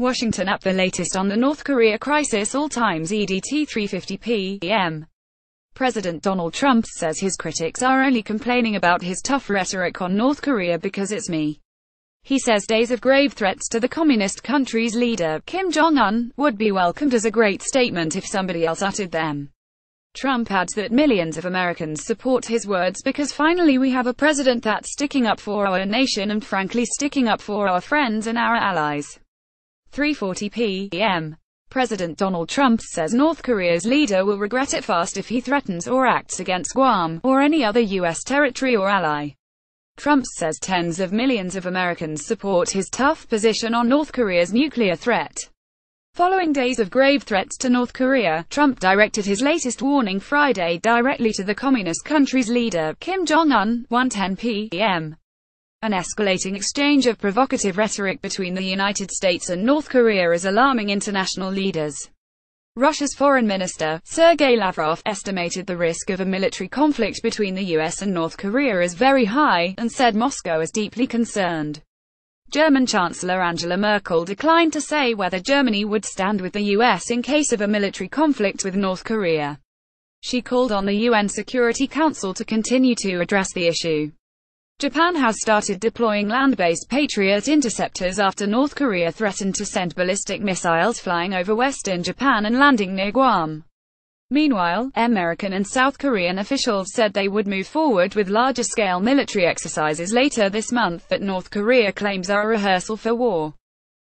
Washington up the latest on the North Korea crisis. All times EDT 3:50 p.m. President Donald Trump says his critics are only complaining about his tough rhetoric on North Korea because it's me. He says days of grave threats to the communist country's leader, Kim Jong-un, would be welcomed as a great statement if somebody else uttered them. Trump adds that millions of Americans support his words because finally we have a president that's sticking up for our nation and frankly sticking up for our friends and our allies. 3:40 p.m. President Donald Trump says North Korea's leader will regret it fast if he threatens or acts against Guam, or any other U.S. territory or ally. Trump says tens of millions of Americans support his tough position on North Korea's nuclear threat. Following days of grave threats to North Korea, Trump directed his latest warning Friday directly to the communist country's leader, Kim Jong-un, 1:10 p.m. An escalating exchange of provocative rhetoric between the United States and North Korea is alarming international leaders. Russia's foreign minister, Sergei Lavrov, estimated the risk of a military conflict between the US and North Korea as very high, and said Moscow is deeply concerned. German Chancellor Angela Merkel declined to say whether Germany would stand with the US in case of a military conflict with North Korea. She called on the UN Security Council to continue to address the issue. Japan has started deploying land-based Patriot interceptors after North Korea threatened to send ballistic missiles flying over western Japan and landing near Guam. Meanwhile, American and South Korean officials said they would move forward with larger-scale military exercises later this month that North Korea claims are a rehearsal for war.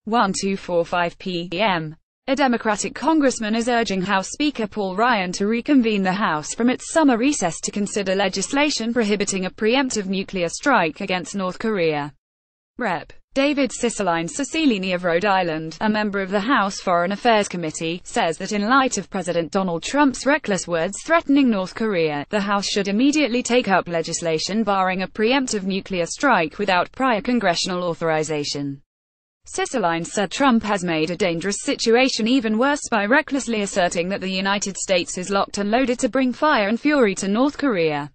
12:45 p.m. A Democratic congressman is urging House Speaker Paul Ryan to reconvene the House from its summer recess to consider legislation prohibiting a preemptive nuclear strike against North Korea. Rep. David Cicilline of Rhode Island, a member of the House Foreign Affairs Committee, says that in light of President Donald Trump's reckless words threatening North Korea, the House should immediately take up legislation barring a preemptive nuclear strike without prior congressional authorization. Cicilline said Trump has made a dangerous situation even worse by recklessly asserting that the United States is locked and loaded to bring fire and fury to North Korea.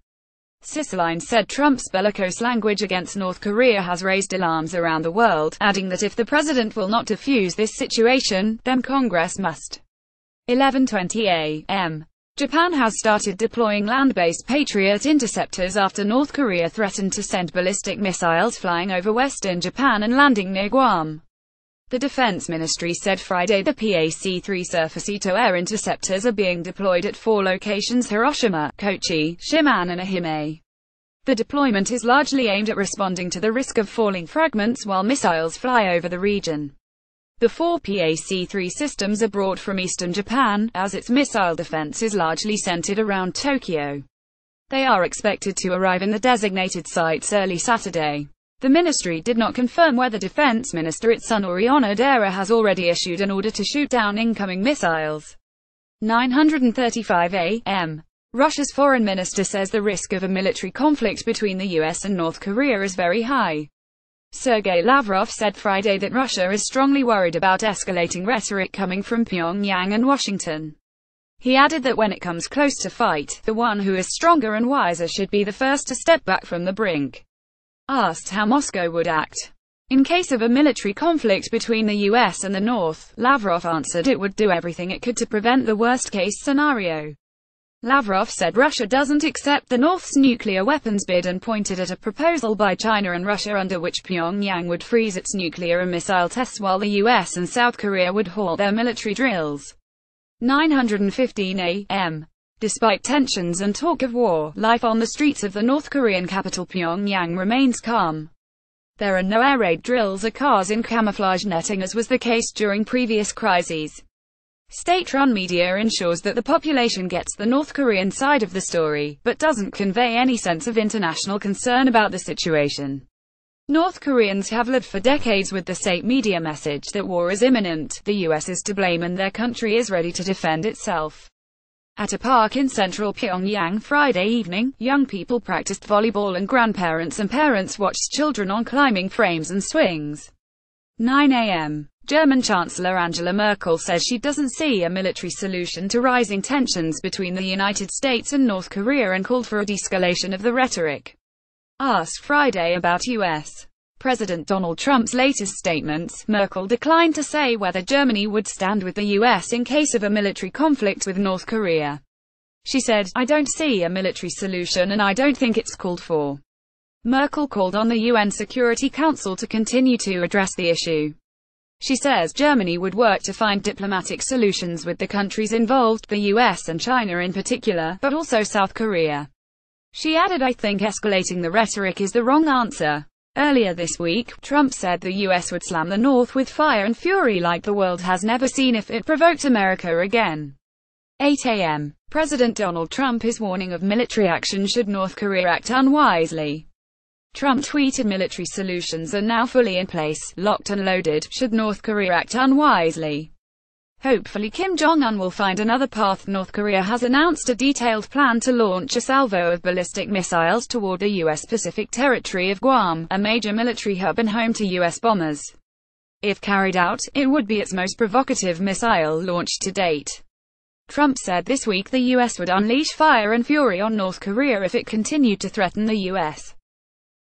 Cicilline said Trump's bellicose language against North Korea has raised alarms around the world, adding that if the president will not defuse this situation, then Congress must. 11:20 a.m. Japan has started deploying land-based Patriot interceptors after North Korea threatened to send ballistic missiles flying over western Japan and landing near Guam. The Defense Ministry said Friday the PAC-3 surface-to-air interceptors are being deployed at 4 locations: Hiroshima, Kochi, Shiman and Ehime. The deployment is largely aimed at responding to the risk of falling fragments while missiles fly over the region. The 4 PAC-3 systems are brought from eastern Japan, as its missile defense is largely centered around Tokyo. They are expected to arrive in the designated sites early Saturday. The ministry did not confirm whether Defense Minister Itsunori Onodera has already issued an order to shoot down incoming missiles. 9:35 a.m. Russia's foreign minister says the risk of a military conflict between the US and North Korea is very high. Sergei Lavrov said Friday that Russia is strongly worried about escalating rhetoric coming from Pyongyang and Washington. He added that when it comes close to fight, the one who is stronger and wiser should be the first to step back from the brink. Asked how Moscow would act in case of a military conflict between the US and the North, Lavrov answered it would do everything it could to prevent the worst-case scenario. Lavrov said Russia doesn't accept the North's nuclear weapons bid and pointed at a proposal by China and Russia under which Pyongyang would freeze its nuclear and missile tests while the US and South Korea would halt their military drills. 9:15 a.m. Despite tensions and talk of war, life on the streets of the North Korean capital Pyongyang remains calm. There are no air raid drills or cars in camouflage netting as was the case during previous crises. State-run media ensures that the population gets the North Korean side of the story, but doesn't convey any sense of international concern about the situation. North Koreans have lived for decades with the state media message that war is imminent, the US is to blame and their country is ready to defend itself. At a park in central Pyongyang Friday evening, young people practiced volleyball and grandparents and parents watched children on climbing frames and swings. 9 a.m. German Chancellor Angela Merkel says she doesn't see a military solution to rising tensions between the United States and North Korea and called for a de-escalation of the rhetoric. Asked Friday about U.S. President Donald Trump's latest statements, Merkel declined to say whether Germany would stand with the US in case of a military conflict with North Korea. She said, "I don't see a military solution and I don't think it's called for." Merkel called on the UN Security Council to continue to address the issue. She says Germany would work to find diplomatic solutions with the countries involved, the US and China in particular, but also South Korea. She added, "I think escalating the rhetoric is the wrong answer." Earlier this week, Trump said the US would slam the North with fire and fury like the world has never seen if it provoked America again. 8 a.m. President Donald Trump is warning of military action should North Korea act unwisely. Trump tweeted, "Military solutions are now fully in place, locked and loaded, should North Korea act unwisely. Hopefully Kim Jong-un will find another path." North Korea has announced a detailed plan to launch a salvo of ballistic missiles toward the U.S. Pacific territory of Guam, a major military hub and home to U.S. bombers. If carried out, it would be its most provocative missile launch to date. Trump said this week the U.S. would unleash fire and fury on North Korea if it continued to threaten the U.S.